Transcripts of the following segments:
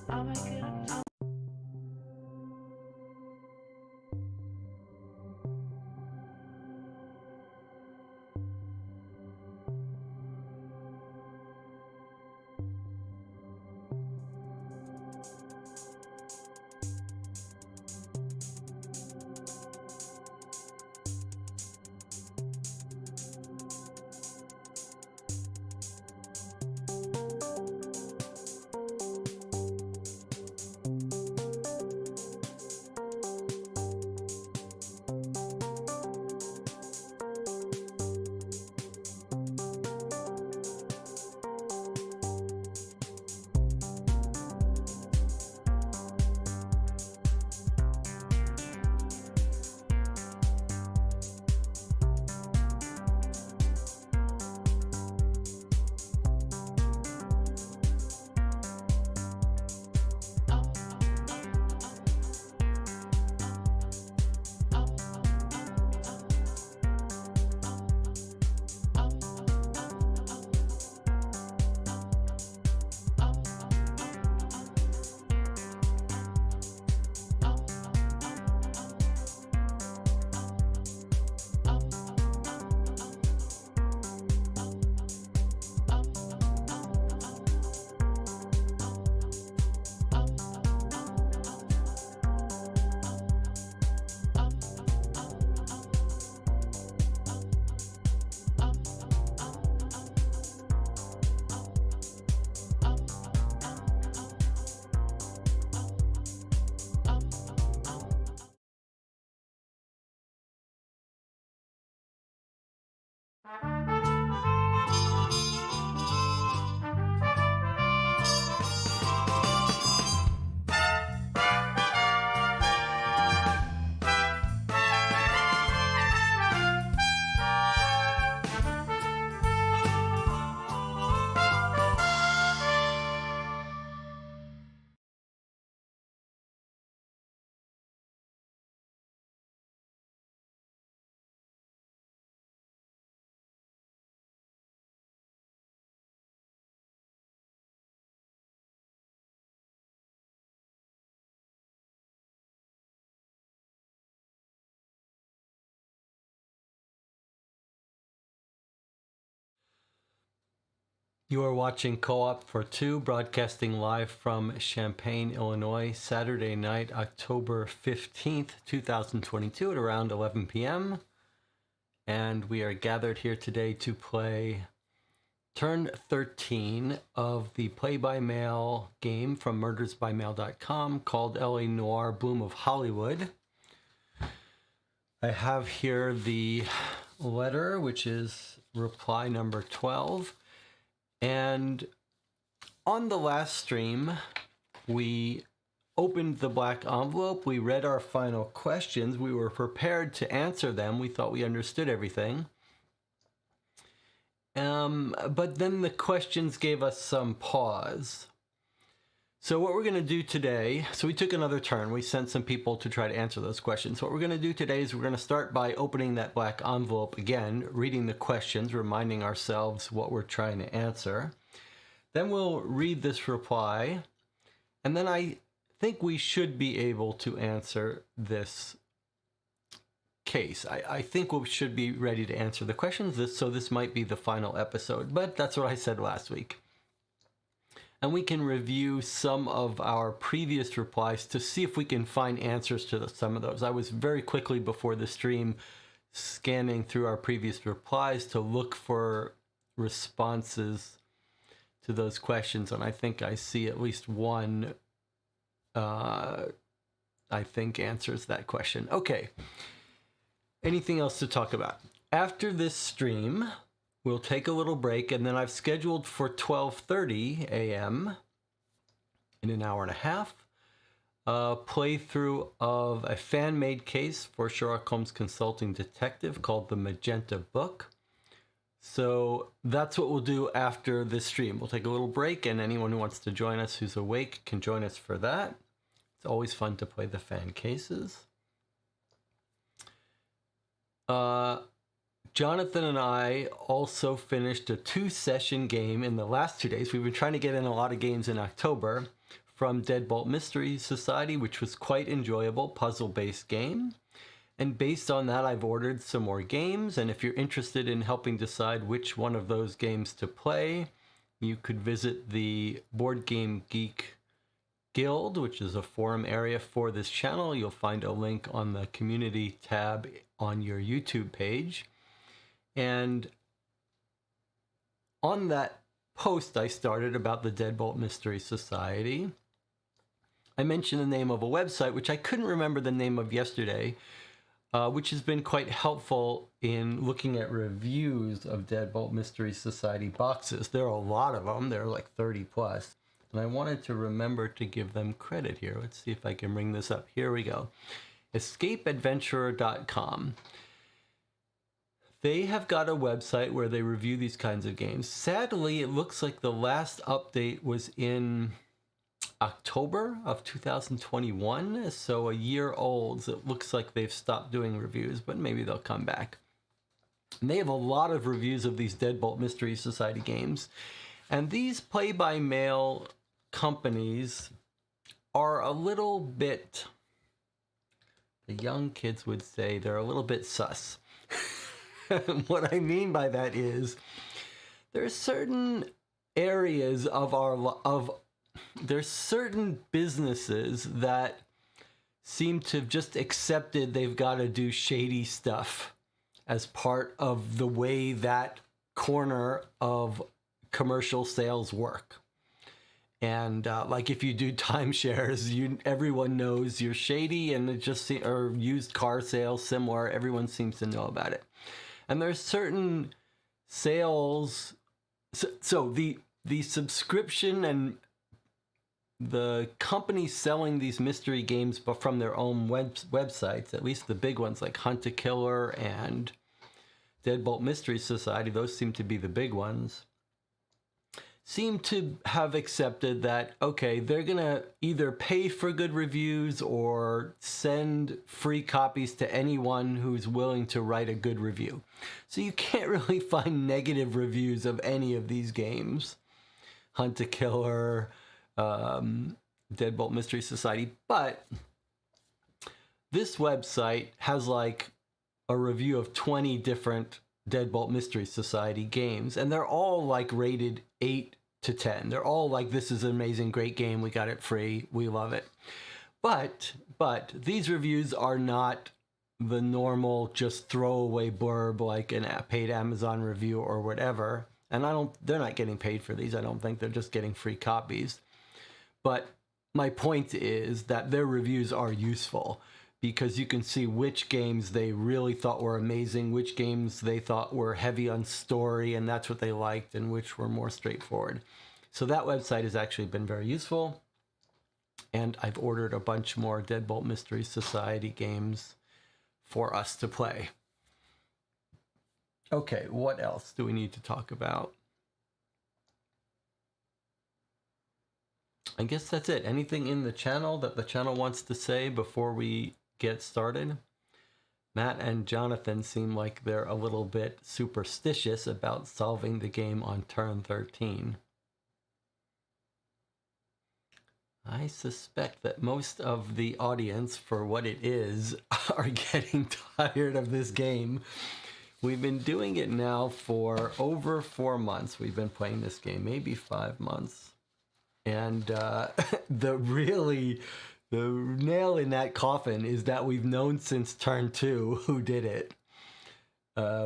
I'll make it. You are watching Co-op for Two, broadcasting live from Champaign, Illinois, Saturday night, October 15th, 2022 at around 11 p.m. And we are gathered here today to play turn 13 of the play-by-mail game from murdersbymail.com called LA.Noire, Bloom of Hollywood. I have here the letter, which is reply number 12. And on the last stream, we opened the black envelope. We read our final questions. We were prepared to answer them. We thought we understood everything. But then the questions gave us some pause. So what we're going to do today, so we took another turn. We sent some people to try to answer those questions. What we're going to do today is we're going to start by opening that black envelope again, reading the questions, reminding ourselves what we're trying to answer. Then we'll read this reply, and then I think we should be able to answer this case. I think we should be ready to answer the questions, so this might be the final episode, but that's what I said last week. And we can review some of our previous replies to see if we can find answers to some of those. I was very quickly before the stream scanning through our previous replies to look for responses to those questions, and I think I see at least one I think answers that question. Okay. Anything else to talk about? After this stream, we'll take a little break, and then I've scheduled for 12:30 a.m. in an hour and a half, a playthrough of a fan-made case for Sherlock Holmes Consulting Detective called The Magenta Book. So that's what we'll do after this stream. We'll take a little break, and anyone who wants to join us who's awake can join us for that. It's always fun to play the fan cases. Jonathan and I also finished a 2-session game in the last 2 days. We've been trying to get in a lot of games in October from Deadbolt Mystery Society, which was quite enjoyable, puzzle-based game. And based on that, I've ordered some more games. And if you're interested in helping decide which one of those games to play, you could visit the Board Game Geek Guild, which is a forum area for this channel. You'll find a link on the community tab on your YouTube page. And on that post I started about the Deadbolt Mystery Society, I mentioned the name of a website, which I couldn't remember the name of yesterday, which has been quite helpful in looking at reviews of Deadbolt Mystery Society boxes. There are a lot of them. There are like 30 plus. And I wanted to remember to give them credit here. Let's see if I can bring this up. Here we go. EscapeAdventurer.com. They have got a website where they review these kinds of games. Sadly, it looks like the last update was in October of 2021, so a year old. So it looks like they've stopped doing reviews, but maybe they'll come back. And they have a lot of reviews of these Deadbolt Mystery Society games. And these play-by-mail companies are a little bit, the young kids would say, they're a little bit sus. What I mean by that is there's certain areas of there's certain businesses that seem to have just accepted they've got to do shady stuff as part of the way that corner of commercial sales work. And like if you do timeshares, everyone knows you're shady, and it just or used car sales, similar. Everyone seems to know about it. And there's certain sales. So the subscription and the companies selling these mystery games, but from their own websites, at least the big ones like Hunt a Killer and Deadbolt Mystery Society, those seem to be the big ones, seem to have accepted that, okay, they're going to either pay for good reviews or send free copies to anyone who's willing to write a good review. So you can't really find negative reviews of any of these games. Hunt a Killer, Deadbolt Mystery Society. But this website has like a review of 20 different Deadbolt Mystery Society games, and they're all like rated 8 to 10. They're all like, this is an amazing, great game. We got it free. We love it. But these reviews are not the normal just throwaway blurb like a paid Amazon review or whatever. And they're not getting paid for these. I don't think they're just getting free copies. But my point is that their reviews are useful because you can see which games they really thought were amazing, which games they thought were heavy on story, and that's what they liked, and which were more straightforward. So that website has actually been very useful. And I've ordered a bunch more Deadbolt Mystery Society games for us to play. Okay, what else do we need to talk about? I guess that's it. Anything in the channel that the channel wants to say before we get started? Matt and Jonathan seem like they're a little bit superstitious about solving the game on turn 13. I suspect that most of the audience, for what it is, are getting tired of this game. We've been doing it now for over 4 months. We've been playing this game, maybe 5 months. And the nail in that coffin is that we've known since turn 2 who did it.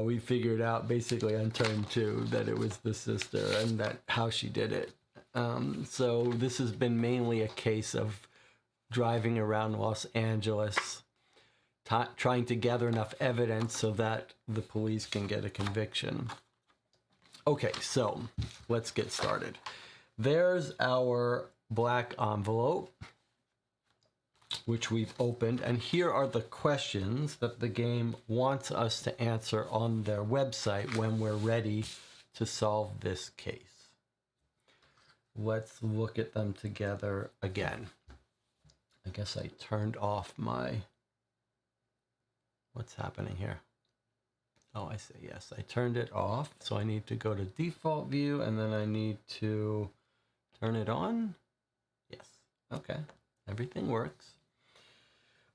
We figured out basically on turn 2 that it was the sister and that how she did it. So this has been mainly a case of driving around Los Angeles, trying to gather enough evidence so that the police can get a conviction. Okay, so let's get started. There's our black envelope, which we've opened, and here are the questions that the game wants us to answer on their website when we're ready to solve this case. Let's look at them together again. I guess I turned off my... What's happening here? Oh, I see. Yes, I turned it off. So I need to go to default view, and then I need to turn it on. Yes. Okay, everything works.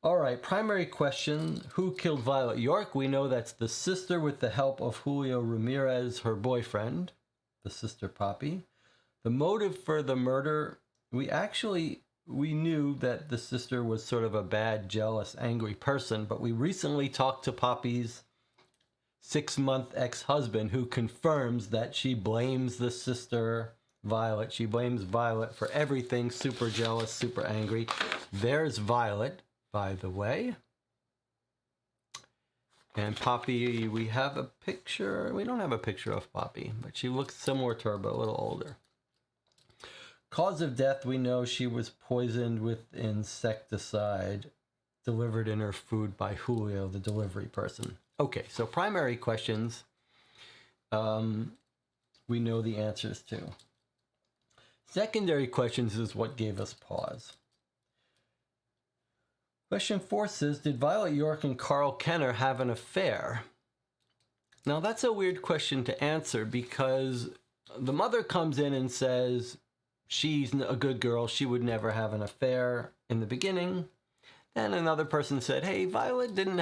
All right, primary question, who killed Violet York? We know that's the sister with the help of Julio Ramirez, her boyfriend, the sister Poppy. The motive for the murder, we knew that the sister was sort of a bad, jealous, angry person, but we recently talked to Poppy's 6-month ex-husband who confirms that she blames the sister Violet. She blames Violet for everything, super jealous, super angry. There's Violet, by the way. And Poppy, we have a picture. We don't have a picture of Poppy, but she looks similar to her, but a little older. Cause of death, we know she was poisoned with insecticide delivered in her food by Julio, the delivery person. Okay, so primary questions, we know the answers to. Secondary questions is what gave us pause. Question 4 says, did Violet York and Carl Kenner have an affair? Now that's a weird question to answer because the mother comes in and says she's a good girl, she would never have an affair in the beginning. Then another person said, hey, Violet didn't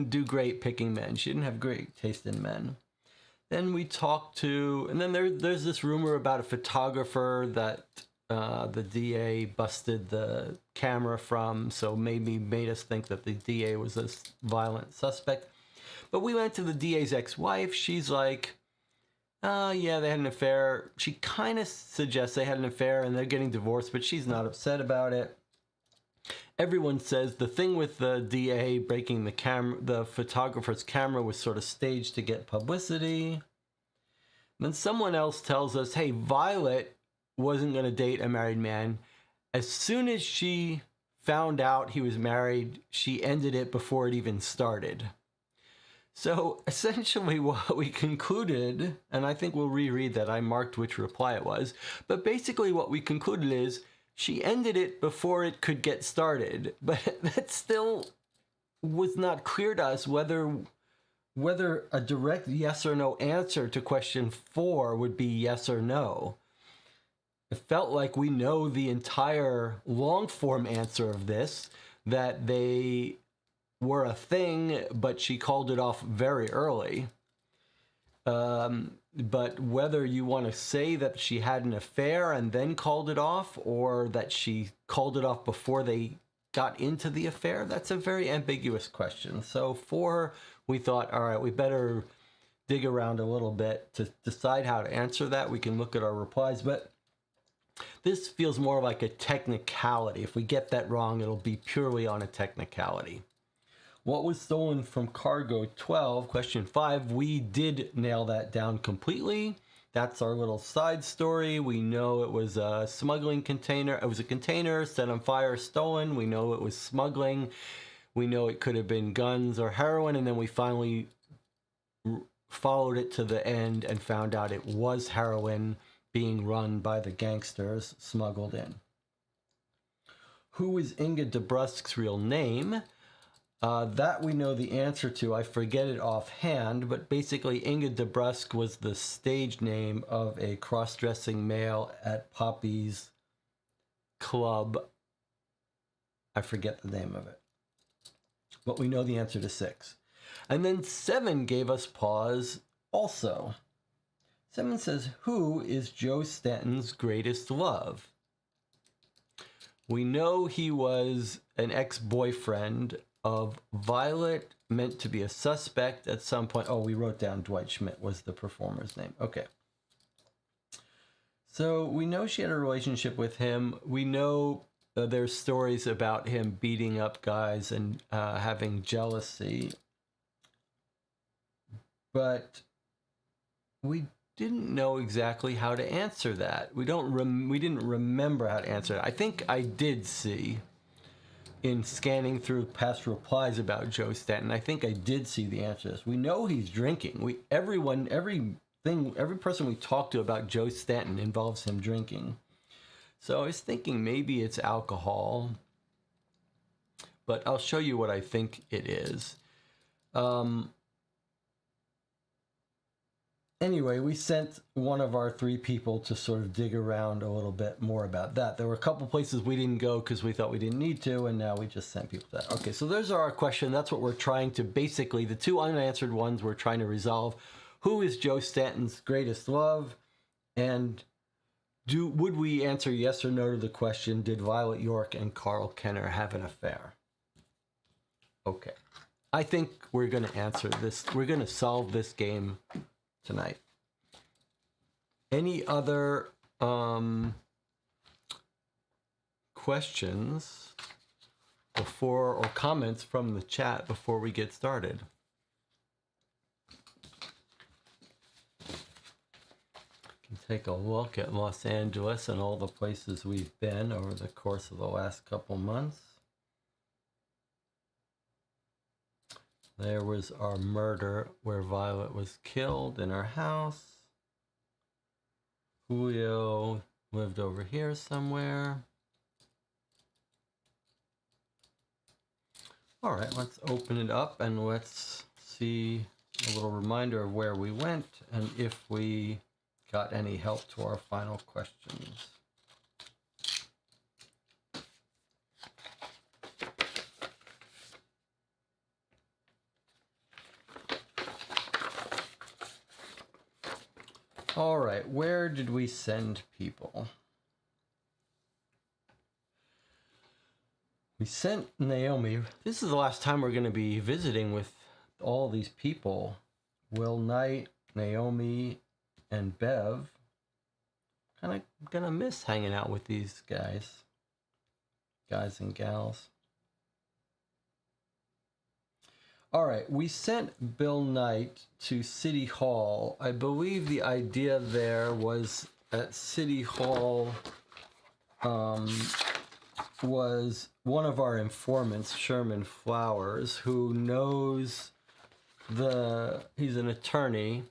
do great picking men. She didn't have great taste in men. Then we talked to, and then there's this rumor about a photographer that the DA busted the camera from, so maybe made us think that the DA was a violent suspect. But we went to the DA's ex-wife. She's like, yeah, they had an affair. She kind of suggests they had an affair and they're getting divorced, but she's not upset about it. Everyone says the thing with the DA breaking the photographer's camera was sort of staged to get publicity. Then someone else tells us, hey, Violet wasn't going to date a married man. As soon as she found out he was married, she ended it before it even started. So essentially what we concluded, and I think we'll reread that, I marked which reply it was, but basically what we concluded is she ended it before it could get started. But that still was not clear to us whether a direct yes or no answer to question 4 would be yes or no. It felt like we know the entire long form answer of this, that they were a thing, but she called it off very early. But whether you want to say that she had an affair and then called it off, or that she called it off before they got into the affair, that's a very ambiguous question. So 4, we thought, all right, we better dig around a little bit to decide how to answer that. We can look at our replies, but this feels more like a technicality. If we get that wrong, it'll be purely on a technicality. What was stolen from cargo 12, question 5, we did nail that down completely. That's our little side story. We know it was a smuggling container. It was a container set on fire, stolen. We know it was smuggling. We know it could have been guns or heroin. And then we finally followed it to the end and found out it was heroin being run by the gangsters smuggled in. Who is Inga DeBrusque's real name? That we know the answer to. I forget it offhand, but basically Inga DeBrusque was the stage name of a cross-dressing male at Poppy's club. I forget the name of it. But we know the answer to 6. And then 7 gave us pause also. 7 says, who is Joe Stanton's greatest love? We know he was an ex-boyfriend of Violet, meant to be a suspect at some point. Oh, we wrote down Dwight Schmidt was the performer's name. Okay. So we know she had a relationship with him. We know there's stories about him beating up guys and having jealousy. But we didn't know exactly how to answer that. We didn't remember how to answer it. I think I did see, in scanning through past replies about Joe Stanton, I think I did see the answer to this. We know he's drinking. Every person we talk to about Joe Stanton involves him drinking. So I was thinking maybe it's alcohol, but I'll show you what I think it is. anyway, we sent one of our 3 people to sort of dig around a little bit more about that. There were a couple places we didn't go because we thought we didn't need to, and now we just sent people to that. Okay, so those are our questions. That's what we're trying to basically, the 2 unanswered ones we're trying to resolve. Who is Joe Stanton's greatest love? And would we answer yes or no to the question, did Violet York and Carl Kenner have an affair? Okay. I think we're going to answer this. We're going to solve this game tonight. Any other questions before, or comments from the chat before we get started? Take a look at Los Angeles and all the places we've been over the course of the last couple months. There was our murder where Violet was killed in her house. Julio lived over here somewhere. All right, let's open it up and let's see a little reminder of where we went and if we got any help to our final questions. All right, where did we send people? We sent Naomi. This is the last time we're going to be visiting with all these people. Will Knight, Naomi, and Bev. Kind of gonna miss hanging out with these guys and gals. All right, we sent Bill Knight to City Hall. I believe the idea there was at City Hall was one of our informants, Sherman Flowers, who knows he's an attorney,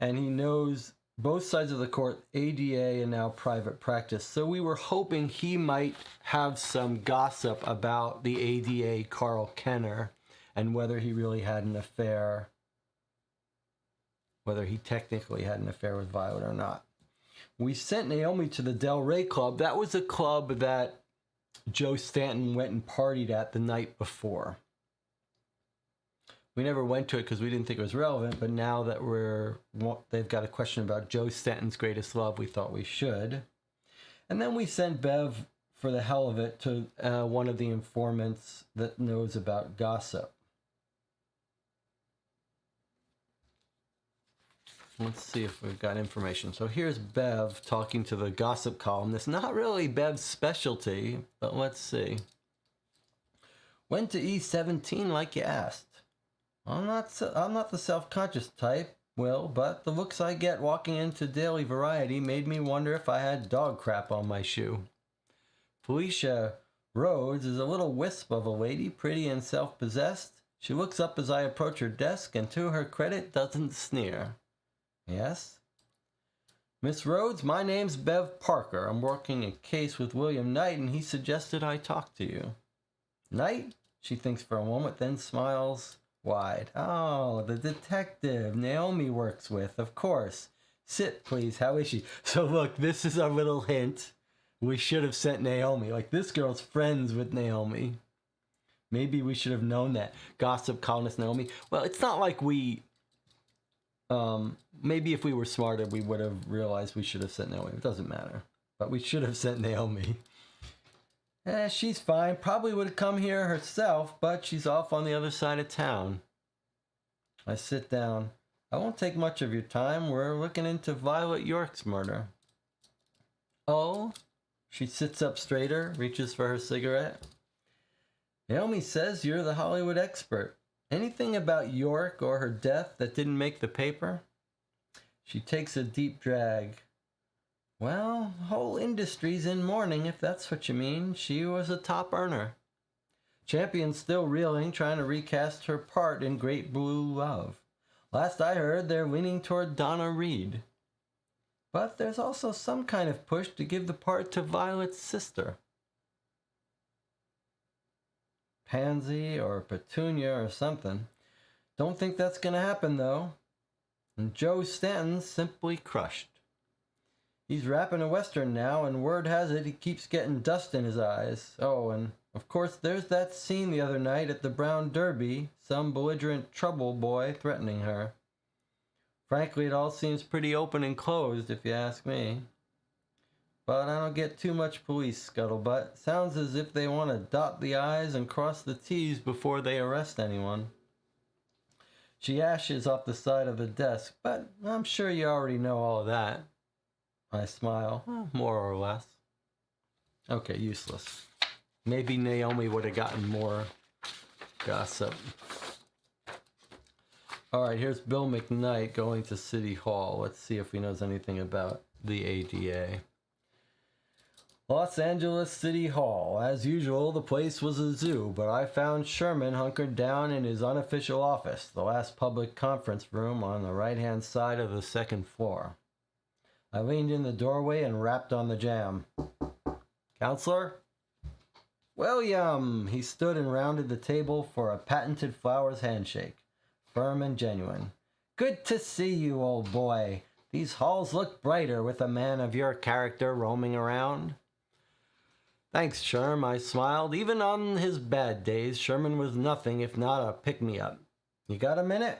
and he knows both sides of the court, ADA and now private practice. So we were hoping he might have some gossip about the ADA, Carl Kenner, and whether he really had an affair, whether he technically had an affair with Violet or not. We sent Naomi to the Del Rey Club. That was a club that Joe Stanton went and partied at the night before. We never went to it because we didn't think it was relevant, but now that they've got a question about Joe Stanton's greatest love, we thought we should. And then we sent Bev, for the hell of it, to one of the informants that knows about gossip. Let's see if we've got information. So here's Bev talking to the gossip columnist. Not really Bev's specialty, but let's see. Went to E17 like you asked. I'm not the self-conscious type, Will, but the looks I get walking into Daily Variety made me wonder if I had dog crap on my shoe. Felicia Rhodes is a little wisp of a lady, pretty and self-possessed. She looks up as I approach her desk and, to her credit, doesn't sneer. Yes? Miss Rhodes, my name's Bev Parker. I'm working a case with William Knight, and he suggested I talk to you. Knight? She thinks for a moment, then smiles wide. Oh, the detective Naomi works with, of course. Sit, please. How is she? So look, this is our little hint. We should have sent Naomi. Like, this girl's friends with Naomi. Maybe we should have known that. Gossip columnist Naomi. Well, it's not like we... maybe if we were smarter, we would have realized we should have sent Naomi. It doesn't matter. But we should have sent Naomi. She's fine. Probably would have come here herself, but she's off on the other side of town. I sit down. I won't take much of your time. We're looking into Violet York's murder. Oh? She sits up straighter, reaches for her cigarette. Naomi says you're the Hollywood expert. Anything about York or her death that didn't make the paper? She takes a deep drag. Well, the whole industry's in mourning, if that's what you mean. She was a top earner. Champion's still reeling, trying to recast her part in Great Blue Love. Last I heard, they're leaning toward Donna Reed. But there's also some kind of push to give the part to Violet's sister. Pansy or Petunia or something. Don't think that's gonna happen, though. And Joe Stanton's simply crushed. He's rapping a western now, and word has it he keeps getting dust in his eyes. Oh, and of course there's that scene the other night at the Brown Derby, some belligerent trouble boy threatening her. Frankly, it all seems pretty open and closed, if you ask me. But I don't get too much police scuttlebutt. Sounds as if they want to dot the I's and cross the T's before they arrest anyone. She ashes off the side of the desk, but I'm sure you already know all of that. I smile, more or less. Okay, useless. Maybe Naomi would have gotten more gossip. Alright, here's Bill McKnight going to City Hall. Let's see if he knows anything about the ADA. Los Angeles City Hall. As usual, the place was a zoo, but I found Sherman hunkered down in his unofficial office, the last public conference room on the right-hand side of the second floor. I leaned in the doorway and rapped on the jamb. Counselor? William! He stood and rounded the table for a patented flowers handshake, firm and genuine. Good to see you, old boy. These halls look brighter with a man of your character roaming around. Thanks, Sherm, I smiled. Even on his bad days, Sherman was nothing if not a pick-me-up. You got a minute?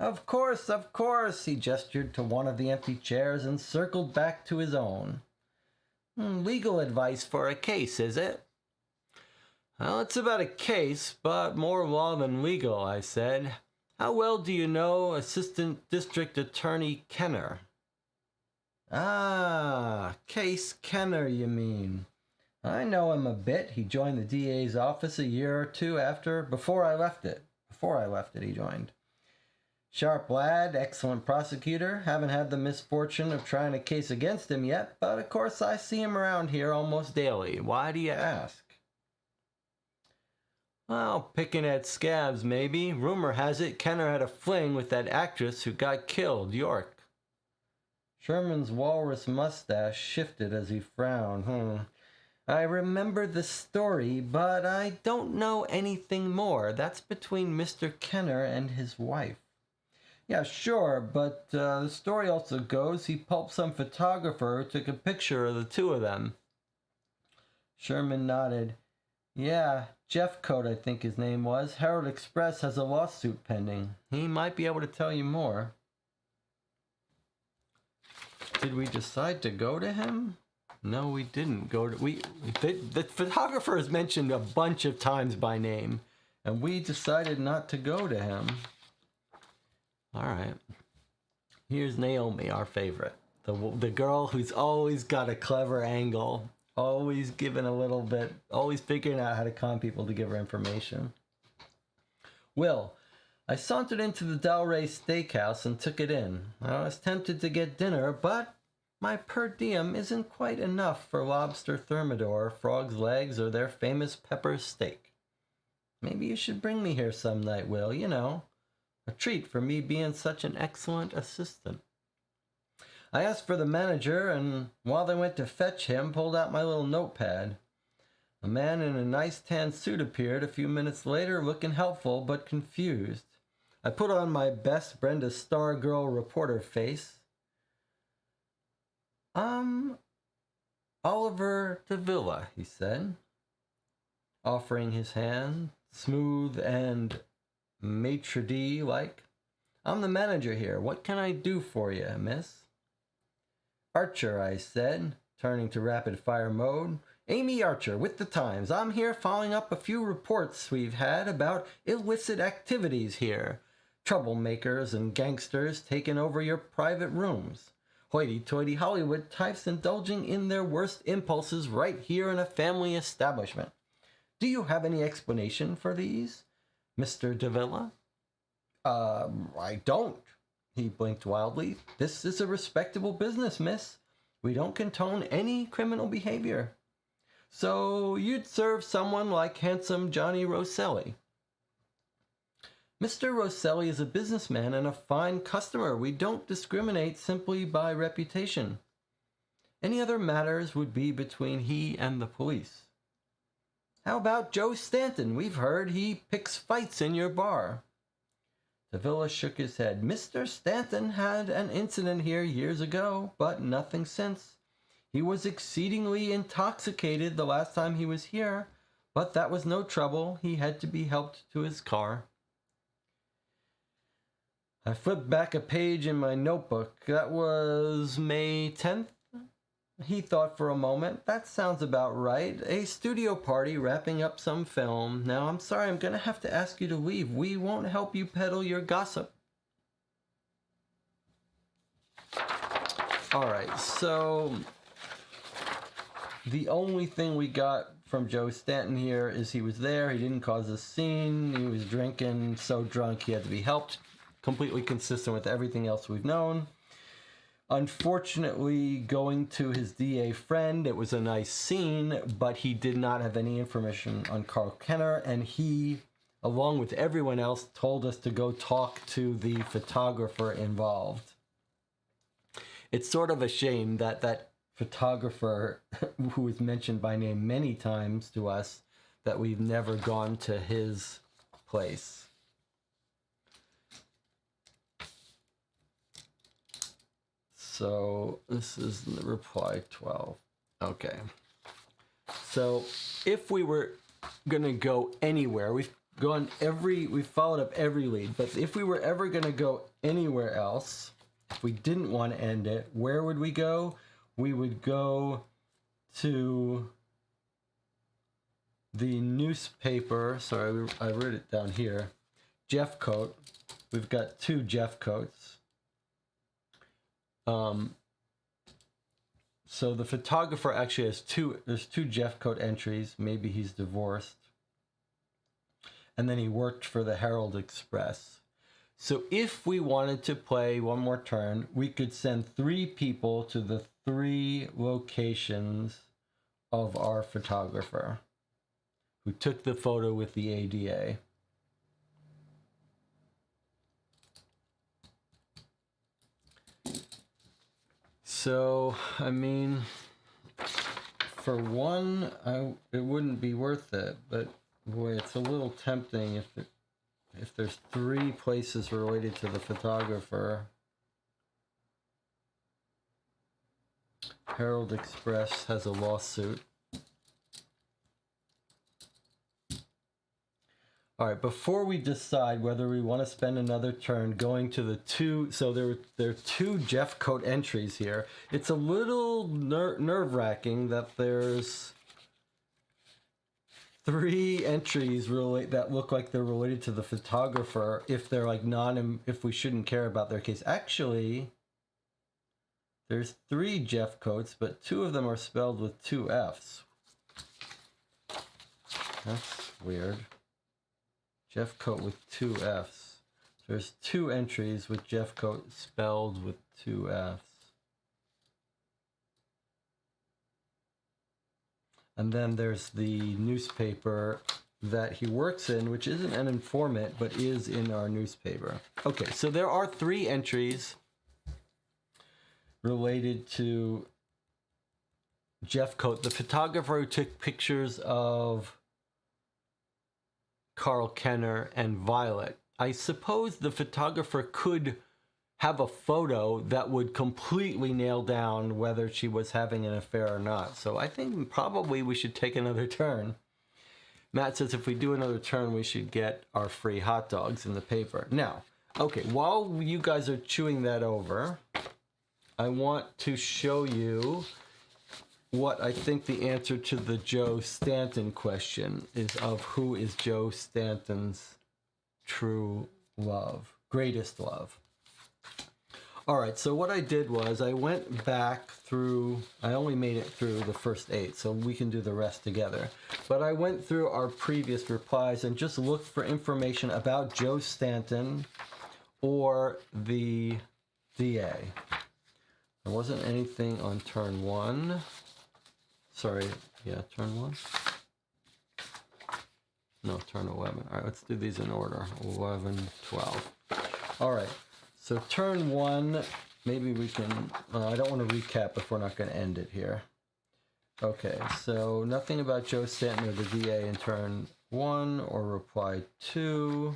Of course, of course, he gestured to one of the empty chairs and circled back to his own. Legal advice for a case, is it? Well, it's about a case, but more law than legal, I said. How well do you know Assistant District Attorney Kenner? Ah, Case Kenner, you mean. I know him a bit. He joined the DA's office a year or two before I left it, he joined. Sharp lad, excellent prosecutor. Haven't had the misfortune of trying a case against him yet, but of course I see him around here almost daily. Why do you ask? Well, picking at scabs, maybe. Rumor has it Kenner had a fling with that actress who got killed, York. Sherman's walrus mustache shifted as he frowned. I remember the story, but I don't know anything more. That's between Mr. Kenner and his wife. Yeah, sure, but the story also goes he pulped some photographer who took a picture of the two of them. Sherman nodded. Yeah, Jeffcoat, I think his name was. Herald Express has a lawsuit pending. He might be able to tell you more. Did we decide to go to him? No, we didn't go to... The photographer is mentioned a bunch of times by name, and we decided not to go to him. All right. Here's Naomi, our favorite. The girl who's always got a clever angle, always giving a little bit, always figuring out how to con people to give her information. Will, I sauntered into the Del Rey Steakhouse and took it in. I was tempted to get dinner, but my per diem isn't quite enough for lobster thermidor, frog's legs, or their famous pepper steak. Maybe you should bring me here some night, Will, you know. A treat for me being such an excellent assistant. I asked for the manager, and while they went to fetch him, pulled out my little notepad. A man in a nice tan suit appeared a few minutes later, looking helpful but confused. I put on my best Brenda Stargirl reporter face. Oliver Davila, he said, offering his hand, smooth and maitre d'-like. I'm the manager here. What can I do for you, miss? Archer, I said, turning to rapid-fire mode. Amy Archer, with the Times. I'm here following up a few reports we've had about illicit activities here. Troublemakers and gangsters taking over your private rooms. Hoity-toity Hollywood types indulging in their worst impulses right here in a family establishment. Do you have any explanation for these, Mr. Davila? I don't. He blinked wildly. This is a respectable business, miss. We don't condone any criminal behavior. So you'd serve someone like handsome Johnny Rosselli. Mr. Rosselli is a businessman and a fine customer. We don't discriminate simply by reputation. Any other matters would be between he and the police. How about Joe Stanton? We've heard he picks fights in your bar. Davila shook his head. Mr. Stanton had an incident here years ago, but nothing since. He was exceedingly intoxicated the last time he was here, but that was no trouble. He had to be helped to his car. I flipped back a page in my notebook. That was May 10th? He thought for a moment. That sounds about right. A studio party wrapping up some film. Now, I'm sorry, I'm going to have to ask you to leave. We won't help you peddle your gossip. All right, so the only thing we got from Joe Stanton here is he was there. He didn't cause a scene. He was drinking, so drunk he had to be helped. Completely consistent with everything else we've known. Unfortunately, going to his DA friend, it was a nice scene, but he did not have any information on Carl Kenner, and he, along with everyone else, told us to go talk to the photographer involved. It's sort of a shame that that photographer, who was mentioned by name many times to us, that we've never gone to his place. So this is the reply 12. Okay. So if we were going to go anywhere, we've followed up every lead, but if we were ever going to go anywhere else, if we didn't want to end it, where would we go? We would go to the newspaper. Sorry, I wrote it down here. Jeff Coat. We've got 2 Jeff Coats. So the photographer actually has there's 2 Jeff Coat entries. Maybe he's divorced. And then he worked for the Herald Express. So if we wanted to play one more turn, we could send 3 people to the 3 locations of our photographer who took the photo with the ADA. So, I mean, for one, it wouldn't be worth it, but boy, it's a little tempting if there's 3 places related to the photographer. Herald Express has a lawsuit. All right, before we decide whether we want to spend another turn going to the 2, so there are 2 Jeff Coat entries here. It's a little nerve-wracking that there's 3 entries that look like they're related to the photographer if they're like if we shouldn't care about their case. Actually, there's 3 Jeff Coats, but 2 of them are spelled with 2 F's. That's weird. Jeff Coat with 2 F's. There's 2 entries with Jeff Coat spelled with 2 F's. And then there's the newspaper that he works in, which isn't an informant, but is in our newspaper. Okay, so there are 3 entries related to Jeff Coat, the photographer who took pictures of Carl Kenner and Violet. I suppose the photographer could have a photo that would completely nail down whether she was having an affair or not. So I think probably we should take another turn. Matt says if we do another turn, we should get our free hot dogs in the paper. Now, okay, while you guys are chewing that over, I want to show you what I think the answer to the Joe Stanton question is of who is Joe Stanton's true love, greatest love. All right, so what I did was I went back through, I only made it through the first 8, so we can do the rest together. But I went through our previous replies and just looked for information about Joe Stanton or the DA. There wasn't anything on turn 1. Sorry, yeah, turn 1. No, turn 11. All right, let's do these in order. 11, 12. All right, so turn 1, maybe we can, I don't want to recap if we're not going to end it here. Okay, so nothing about Joe Stanton or the DA in turn 1 or reply 2.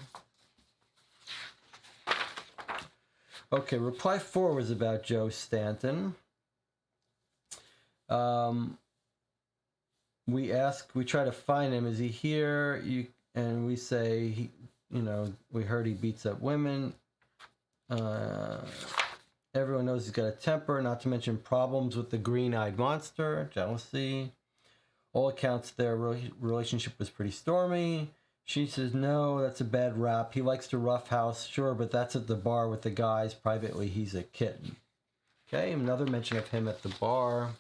Okay, reply 4 was about Joe Stanton. We try to find him. Is he here? And we say, we heard he beats up women. Everyone knows he's got a temper, not to mention problems with the green-eyed monster, jealousy. All accounts their relationship was pretty stormy. She says, no, that's a bad rap. He likes to roughhouse, sure, but that's at the bar with the guys. Privately, he's a kitten. Okay, another mention of him at the bar.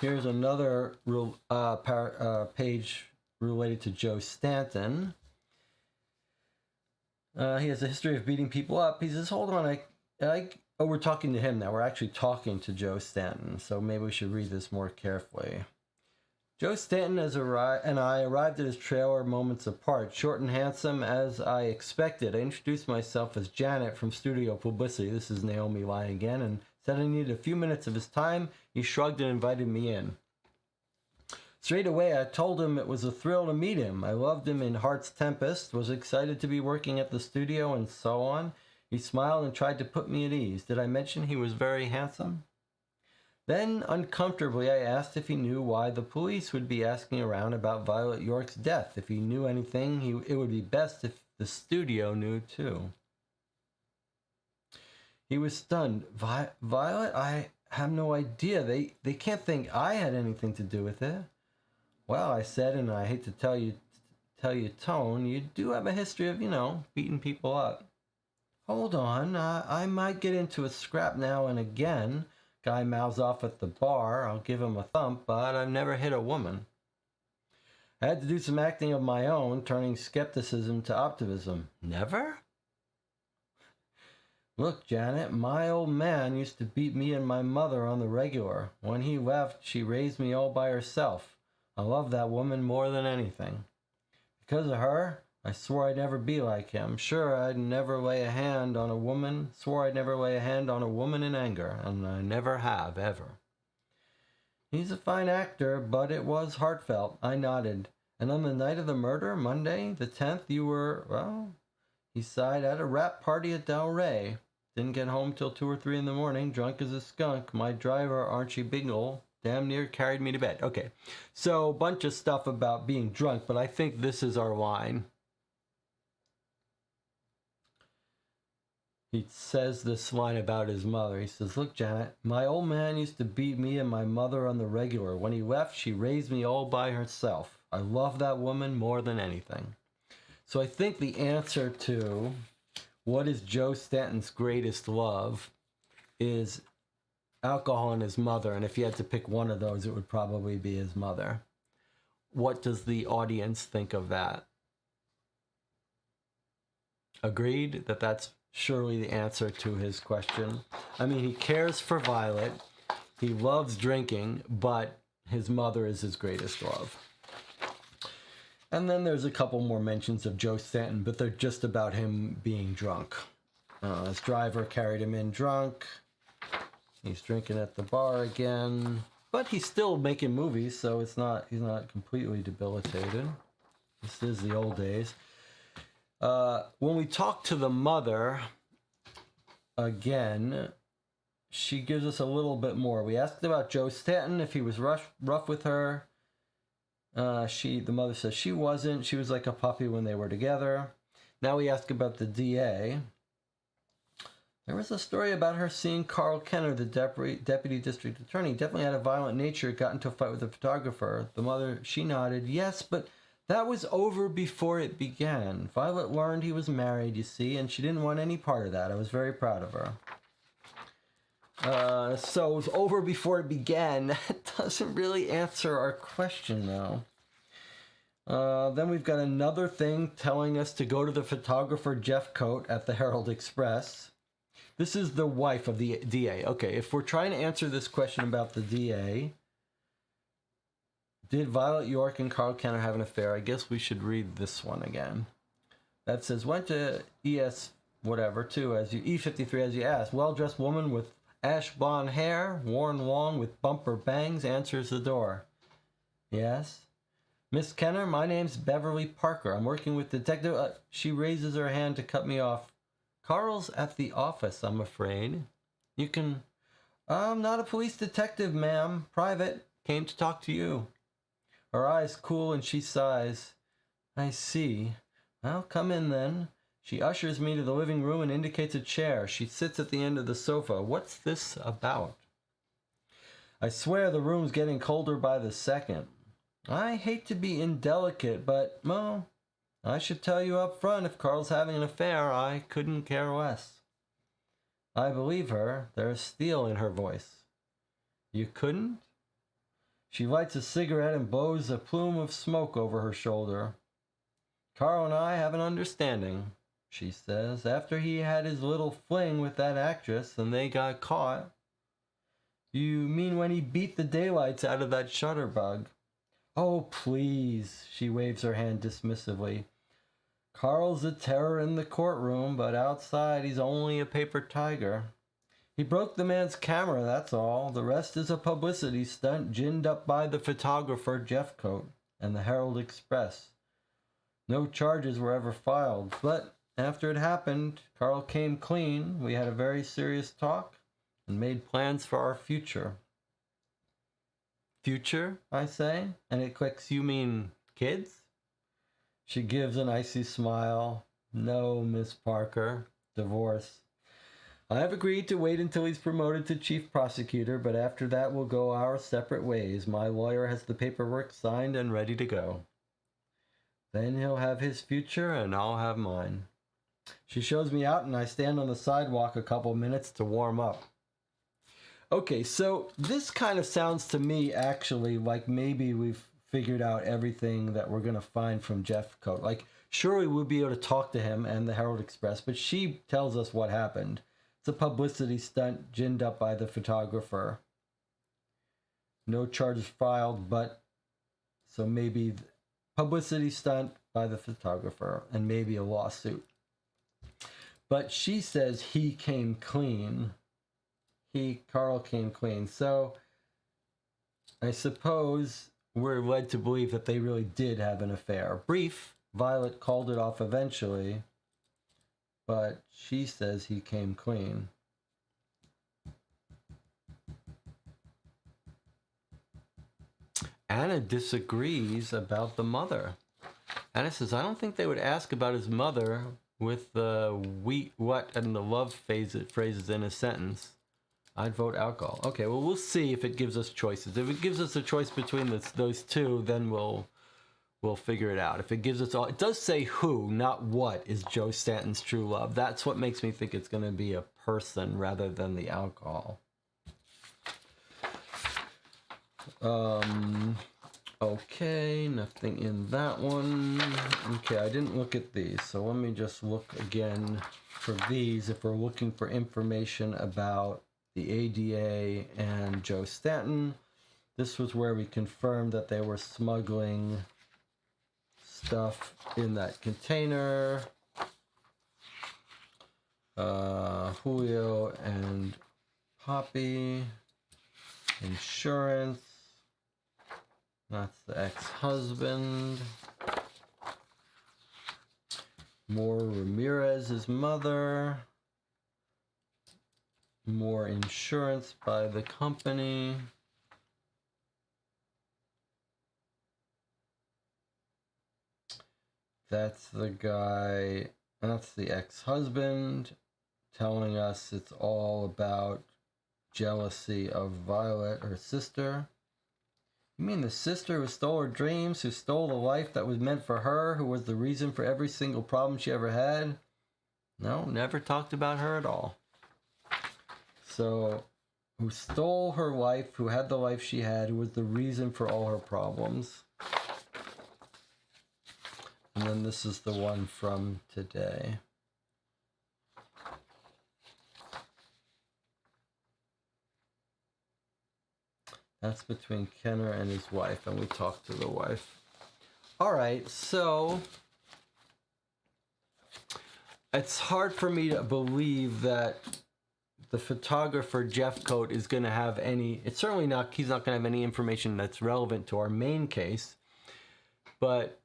Here's another page related to Joe Stanton. He has a history of beating people up. He says, hold on, we're talking to him now. We're actually talking to Joe Stanton, so maybe we should read this more carefully. Joe Stanton and I arrived at his trailer moments apart, short and handsome as I expected. I introduced myself as Janet from Studio Publicity. This is Naomi lying again, and said I needed a few minutes of his time. He shrugged and invited me in. Straight away, I told him it was a thrill to meet him. I loved him in Heart's Tempest, was excited to be working at the studio, and so on. He smiled and tried to put me at ease. Did I mention he was very handsome? Then, uncomfortably, I asked if he knew why the police would be asking around about Violet York's death. If he knew anything, it would be best if the studio knew too. He was stunned. Violet? I have no idea. They can't think I had anything to do with it. Well, I said, and I hate to tell you, Tone, you do have a history of, beating people up. Hold on, I might get into a scrap now and again. Guy mouths off at the bar, I'll give him a thump, but I've never hit a woman. I had to do some acting of my own, turning skepticism to optimism. Never? Look, Janet, my old man used to beat me and my mother on the regular. When he left, she raised me all by herself. I love that woman more than anything. Because of her, I swore I'd never be like him. Sure, I'd never lay a hand on a woman. Swore I'd never lay a hand on a woman in anger, and I never have, ever. He's a fine actor, but it was heartfelt. I nodded. And on the night of the murder, Monday, the 10th, you were, he sighed, at a rap party at Del Rey. Didn't get home till 2 or 3 in the morning, drunk as a skunk. My driver, Archie Bingle, damn near carried me to bed. Okay, so a bunch of stuff about being drunk, but I think this is our line. He says this line about his mother. He says, look, Janet, my old man used to beat me and my mother on the regular. When he left, she raised me all by herself. I love that woman more than anything. So I think the answer to what is Joe Stanton's greatest love is alcohol and his mother. And if you had to pick one of those, it would probably be his mother. What does the audience think of that? Agreed that that's surely the answer to his question. I mean, he cares for Violet. He loves drinking, but his mother is his greatest love. And then there's a couple more mentions of Joe Stanton, but they're just about him being drunk. His driver carried him in drunk. He's drinking at the bar again. But he's still making movies, so he's not completely debilitated. This is the old days. When we talk to the mother, again, she gives us a little bit more. We asked about Joe Stanton, if he was rough with her. The mother says she wasn't. She was like a puppy when they were together. Now we ask about the DA. There was a story about her seeing Carl Kenner, the deputy district attorney. Definitely had a violent nature, got into a fight with a photographer. The mother, she nodded, yes, but that was over before it began. Violet learned he was married, you see, and she didn't want any part of that. I was very proud of her. So it was over before it began. That doesn't really answer our question, though. Then we've got another thing telling us to go to the photographer Jeff Coate at the Herald Express. This is the wife of the DA. Okay, if we're trying to answer this question about the DA, did Violet York and Carl Kenner have an affair? I guess we should read this one again. That says, went to E53 as you asked. Well-dressed woman with ash blonde hair, worn long with bumper bangs, answers the door. Yes? Miss Kenner, my name's Beverly Parker. I'm working with Detective... she raises her hand to cut me off. Carl's at the office, I'm afraid. You can... I'm not a police detective, ma'am. Private. Came to talk to you. Her eyes cool and she sighs. I see. Well, come in then. She ushers me to the living room and indicates a chair. She sits at the end of the sofa. What's this about? I swear the room's getting colder by the second. I hate to be indelicate, but, well, I should tell you up front if Carl's having an affair, I couldn't care less. I believe her. There's steel in her voice. You couldn't? She lights a cigarette and blows a plume of smoke over her shoulder. Carl and I have an understanding, she says, after he had his little fling with that actress and they got caught. You mean when he beat the daylights out of that shutterbug? Oh, please, she waves her hand dismissively. Carl's a terror in the courtroom, but outside he's only a paper tiger. He broke the man's camera, that's all. The rest is a publicity stunt ginned up by the photographer Jeffcoat and the Herald Express. No charges were ever filed, but after it happened, Carl came clean. We had a very serious talk and made plans for our future. Future, I say, and it clicks, you mean kids? She gives an icy smile. No, Miss Parker. Divorce. I have agreed to wait until he's promoted to chief prosecutor, but after that we'll go our separate ways. My lawyer has the paperwork signed and ready to go. Then he'll have his future and I'll have mine. She shows me out and I stand on the sidewalk a couple minutes to warm up. Okay, so this kind of sounds to me actually like maybe we've figured out everything that we're going to find from Jeffcoat. Like, surely we'll be able to talk to him and the Herald Express, but she tells us what happened. It's a publicity stunt ginned up by the photographer. No charges filed, but so maybe publicity stunt by the photographer and maybe a lawsuit. But she says he came clean. Carl came clean. So I suppose we're led to believe that they really did have an affair. Brief. Violet called it off eventually, but she says he came clean. Anna disagrees about the mother. Anna says, I don't think they would ask about his mother with the we, what, and the love phrases in a sentence. I'd vote alcohol. Okay, well, we'll see if it gives us choices. If it gives us a choice between those two, then we'll figure it out. If it gives us all... It does say who, not what, is Joe Stanton's true love. That's what makes me think it's going to be a person rather than the alcohol. Okay, nothing in that one. Okay, I didn't look at these, so let me just look again for these if we're looking for information about the ADA and Joe Stanton. This was where we confirmed that they were smuggling stuff in that container. Julio and Poppy. Insurance. That's the ex-husband. More Ramirez's mother. More insurance by the company. That's the guy, that's the ex-husband telling us it's all about jealousy of Violet, her sister. You mean the sister who stole her dreams, who stole the life that was meant for her, who was the reason for every single problem she ever had? No, never talked about her at all. So, who stole her life, who had the life she had, who was the reason for all her problems. And then this is the one from today. That's between Kenner and his wife, and we talked to the wife. All right, so it's hard for me to believe that the photographer Jeffcoat is going to have any, it's certainly not, he's not going to have any information that's relevant to our main case, but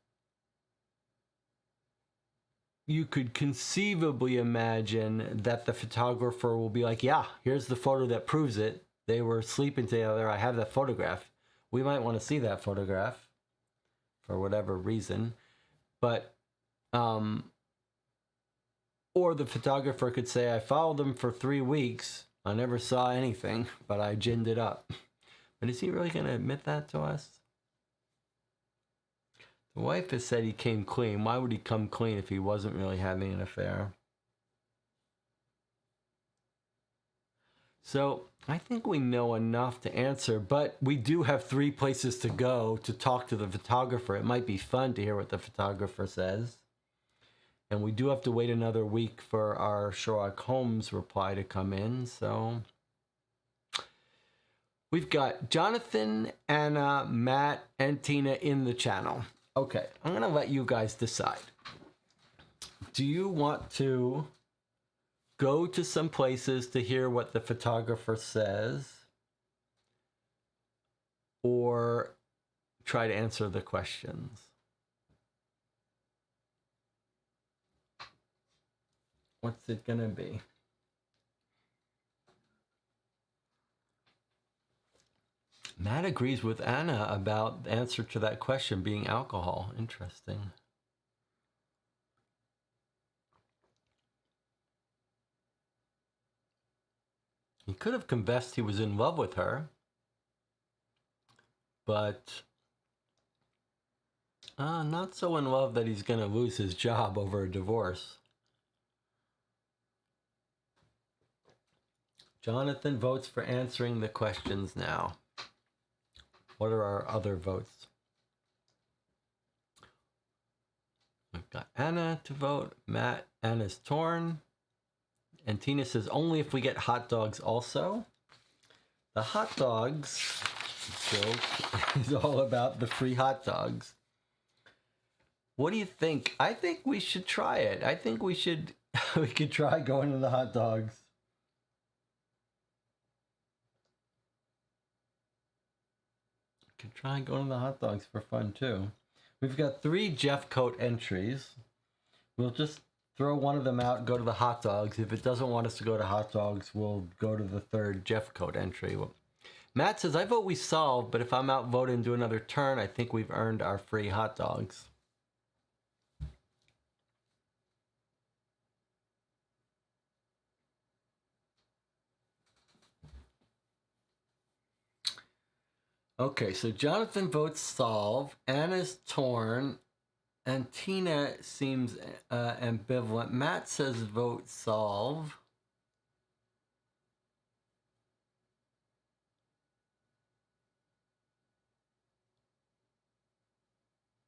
you could conceivably imagine that the photographer will be like, yeah, here's the photo that proves it. They were sleeping together. I have that photograph. We might want to see that photograph for whatever reason. But, or the photographer could say, I followed them for 3 weeks. I never saw anything, but I ginned it up. But is he really going to admit that to us? The wife has said he came clean. Why would he come clean if he wasn't really having an affair? So I think we know enough to answer, but we do have 3 places to go to talk to the photographer. It might be fun to hear what the photographer says. And we do have to wait another week for our Sherlock Holmes reply to come in. So we've got Jonathan, Anna, Matt, and Tina in the channel. Okay, I'm going to let you guys decide. Do you want to go to some places to hear what the photographer says, or try to answer the questions? What's it going to be? Matt agrees with Anna about the answer to that question being alcohol. Interesting. He could have confessed he was in love with her, but not so in love that he's going to lose his job over a divorce. Jonathan votes for answering the questions now. What are our other votes? We've got Anna to vote. Matt, Anna's torn. And Tina says only if we get hot dogs also. The hot dogs joke is all about the free hot dogs. What do you think? I think we should try it. I think we could try going to the hot dogs. Could try going to the hot dogs for fun too. We've got 3 Jeff Coat entries. We'll just throw one of them out, go to the hot dogs. If it doesn't want us to go to hot dogs, we'll go to the 3rd Jeff Coat entry. Matt says, I vote we solve, but if I'm outvoted and do another turn, I think we've earned our free hot dogs. Okay, so Jonathan votes solve, Anna's torn, and Tina seems ambivalent. Matt says vote solve.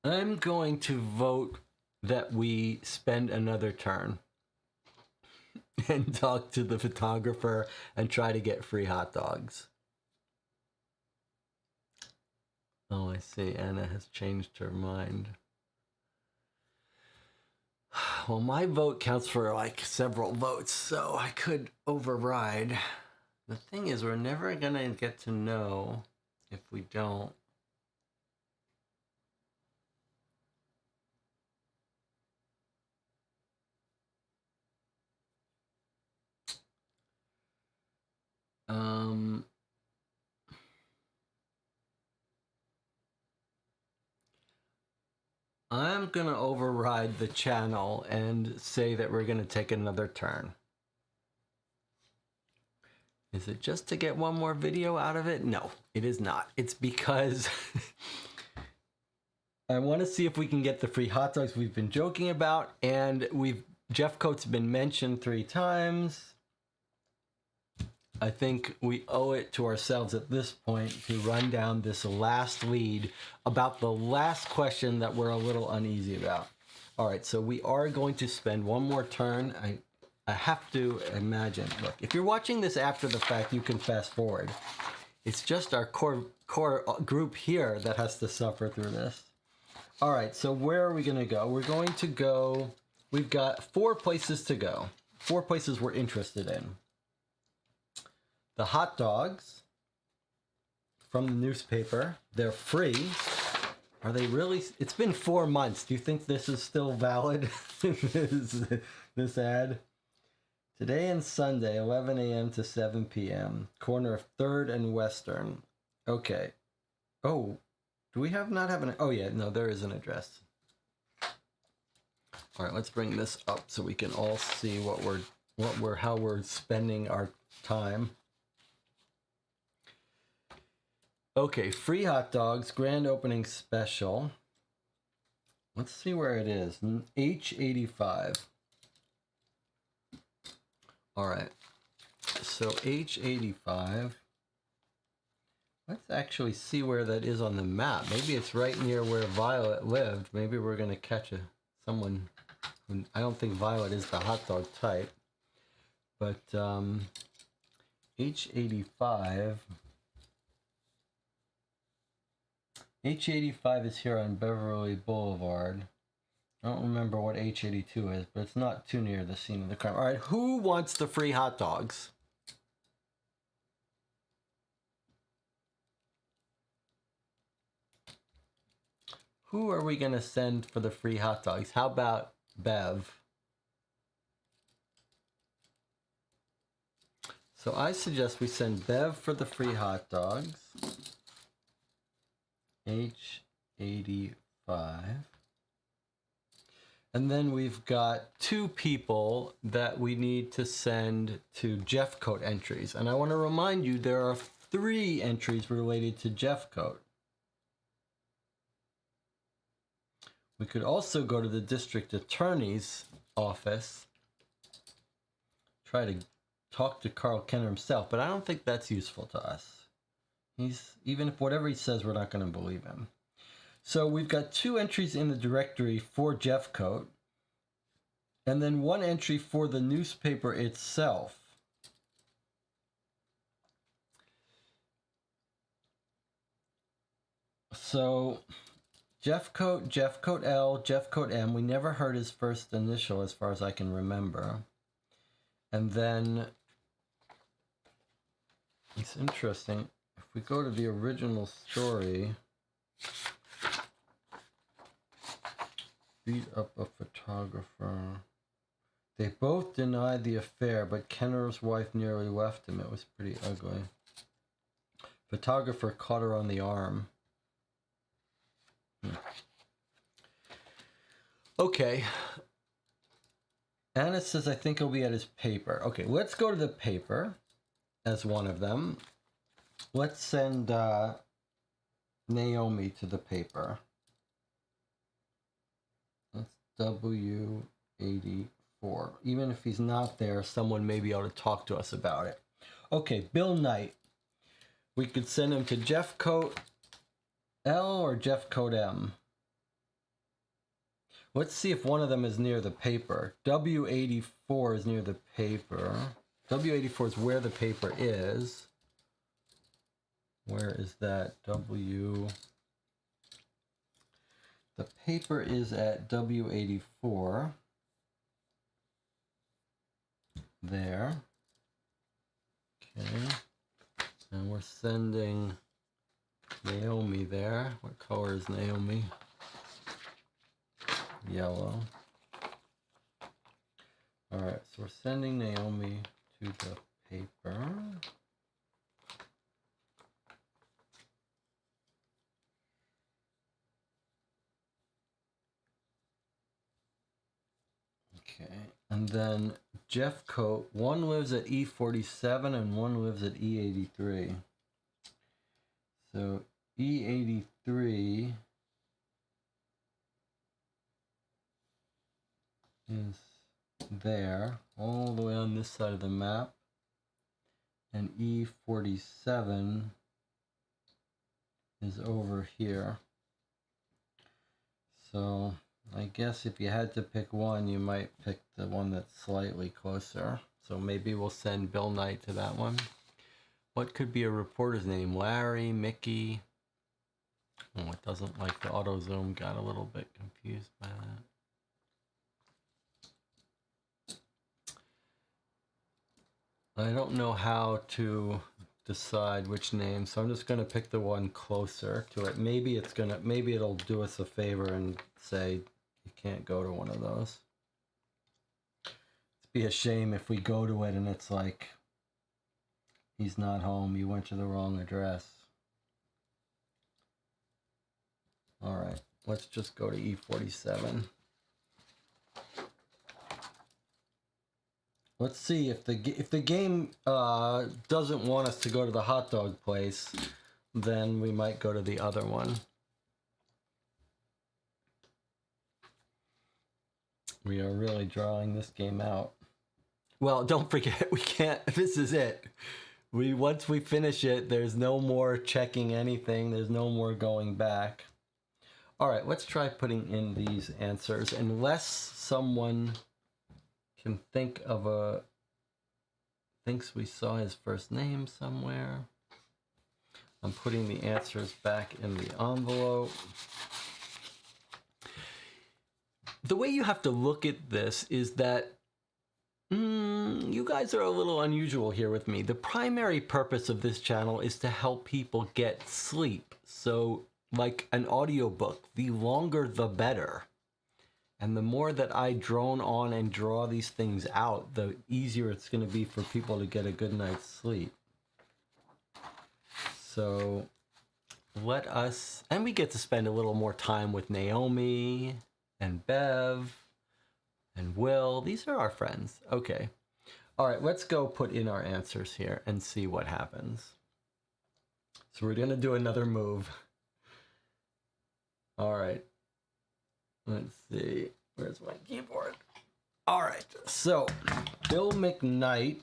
I'm going to vote that we spend another turn and talk to the photographer and try to get free hot dogs. Oh, I see. Anna has changed her mind. Well, my vote counts for like several votes, so I could override. The thing is, we're never going to get to know if we don't. I'm going to override the channel and say that we're going to take another turn. Is it just to get one more video out of it? No, it is not. It's because I want to see if we can get the free hot dogs we've been joking about, and Jeff Coat's been mentioned 3 times. I think we owe it to ourselves at this point to run down this last lead about the last question that we're a little uneasy about. All right, so we are going to spend one more turn. I have to imagine, look, if you're watching this after the fact, you can fast forward. It's just our core group here that has to suffer through this. All right, so where are we going to go? We're going to go, we've got 4 places to go. 4 places we're interested in. The hot dogs from the newspaper, they're free. Are they really? It's been 4 months. Do you think this is still valid? this ad? Today and Sunday, 11 a.m. to 7 p.m. Corner of 3rd and Western. Okay. Oh, do we not have an... Oh, yeah. No, there is an address. All right, let's bring this up so we can all see how we're spending our time. Okay, free hot dogs, grand opening special. Let's see where it is. H85. All right, so H85. Let's actually see where that is on the map. Maybe it's right near where Violet lived. Maybe we're gonna catch someone who... I don't think Violet is the hot dog type, but H85. H85 is here on Beverly Boulevard. I don't remember what H82 is, but it's not too near the scene of the crime. All right, who wants the free hot dogs? Who are we going to send for the free hot dogs? How about Bev? So I suggest we send Bev for the free hot dogs. H85. And then we've got 2 people that we need to send to Jeffcoat entries. And I want to remind you there are 3 entries related to Jeffcoat. We could also go to the district attorney's office, try to talk to Carl Kenner himself, but I don't think that's useful to us. Even if whatever he says, we're not going to believe him. So we've got 2 entries in the directory for Jeffcoat, and then 1 entry for the newspaper itself. So Jeffcoat, Jeffcoat L, Jeffcoat M. We never heard his first initial as far as I can remember. And then it's interesting. If we go to the original story, beat up a photographer. They both denied the affair, but Kenner's wife nearly left him. It was pretty ugly. Photographer caught her on the arm. Okay. Anna says, I think he'll be at his paper. Okay, let's go to the paper as one of them. Let's send Naomi to the paper. That's W84. Even if he's not there, someone may be able to talk to us about it. Okay, Bill Knight. We could send him to Jeffcoat L or Jeffcoat M. Let's see if one of them is near the paper. W84 is near the paper. W84 is where the paper is. Where is that? The paper is at W84. There. Okay. And we're sending Naomi there. What color is Naomi? Yellow. All right, so we're sending Naomi to the paper. Okay, and then Jeffcoat, one lives at E47 and one lives at E83. So E83 is there, all the way on this side of the map, and E47 is over here. So I guess if you had to pick one, you might pick the one that's slightly closer. So maybe we'll send Bill Knight to that one. What could be a reporter's name? Larry, Mickey. Oh, it doesn't like the auto zoom. Got a little bit confused by that. I don't know how to decide which name, so I'm just gonna pick the one closer to it. Maybe it'll do us a favor and say you can't go to one of those. It'd be a shame if we go to it and it's like, he's not home, you went to the wrong address. All right, let's just go to E47. Let's see if the game doesn't want us to go to the hot dog place, then we might go to the other one. We are really drawing this game out. Well, don't forget, we can't, this is it. Once we finish it, there's no more checking anything, there's no more going back. All right, let's try putting in these answers, unless someone can think of thinks we saw his first name somewhere. I'm putting the answers back in the envelope. The way you have to look at this is that you guys are a little unusual here with me. The primary purpose of this channel is to help people get sleep. So like an audiobook, the longer the better. And the more that I drone on and draw these things out, the easier it's going to be for people to get a good night's sleep. So let us, and we get to spend a little more time with Naomi and Bev and Will. These are our friends. Okay. All right, let's go put in our answers here and see what happens. So we're going to do another move. All right. Let's see, where's my keyboard? All right, so Bill McKnight,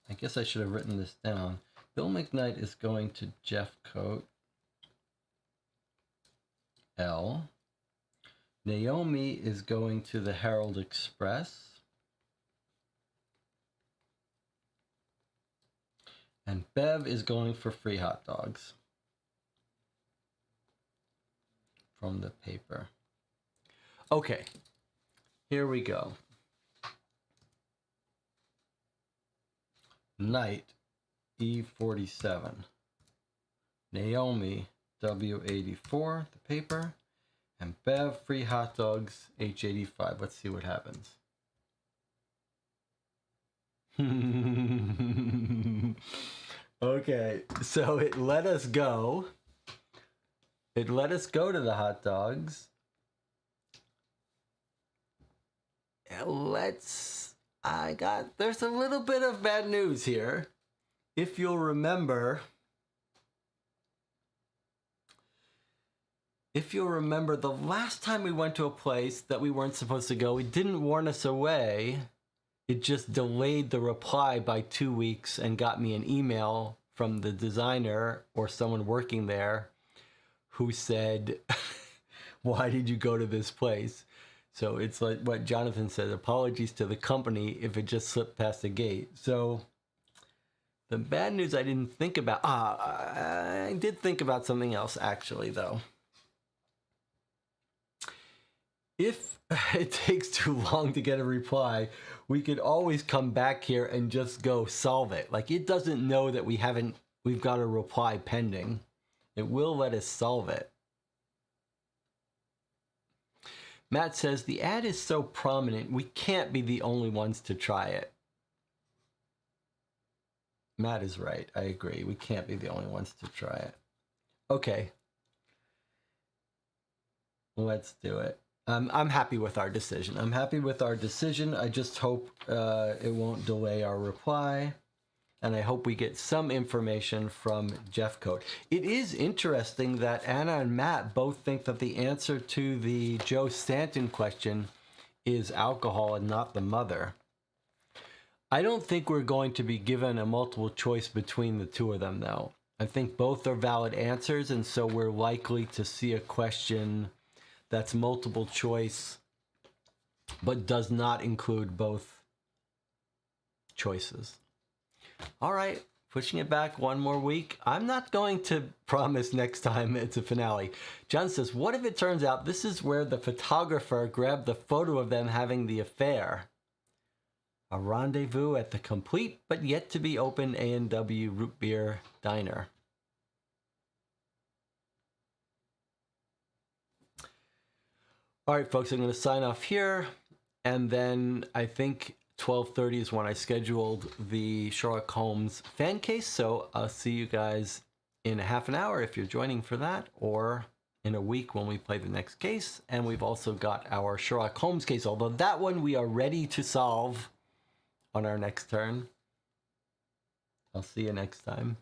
I guess I should have written this down. Bill McKnight is going to Jeffcoat L. Naomi is going to the Herald Express. And Bev is going for free hot dogs from the paper. Okay, here we go. Knight, E47. Naomi, W84, the paper. And Bev, free hot dogs, H85. Let's see what happens. Okay, so it let us go. It let us go to the hot dogs. There's a little bit of bad news here. If you'll remember, the last time we went to a place that we weren't supposed to go, it didn't warn us away. It just delayed the reply by 2 weeks and got me an email from the designer or someone working there who said, why did you go to this place? So it's like what Jonathan said, apologies to the company if it just slipped past the gate. So the bad news I didn't think about, I did think about something else actually though. If it takes too long to get a reply, we could always come back here and just go solve it. Like it doesn't know that we've got a reply pending. It will let us solve it. Matt says, the ad is so prominent, we can't be the only ones to try it. Matt is right. I agree. We can't be the only ones to try it. Okay. Let's do it. I'm happy with our decision. I just hope it won't delay our reply. And I hope we get some information from Jeffcoat. It is interesting that Anna and Matt both think that the answer to the Joe Stanton question is alcohol and not the mother. I don't think we're going to be given a multiple choice between the two of them, though. I think both are valid answers, and so we're likely to see a question that's multiple choice, but does not include both choices. All right, pushing it back one more week. I'm not going to promise next time it's a finale. John says, what if it turns out this is where the photographer grabbed the photo of them having the affair? A rendezvous at the complete but yet to be open A&W Root Beer Diner. All right, folks, I'm going to sign off here. And then I think 12:30 is when I scheduled the Sherlock Holmes fan case. So I'll see you guys in a half an hour if you're joining for that, or in a week when we play the next case. And we've also got our Sherlock Holmes case, although that one we are ready to solve on our next turn. I'll see you next time.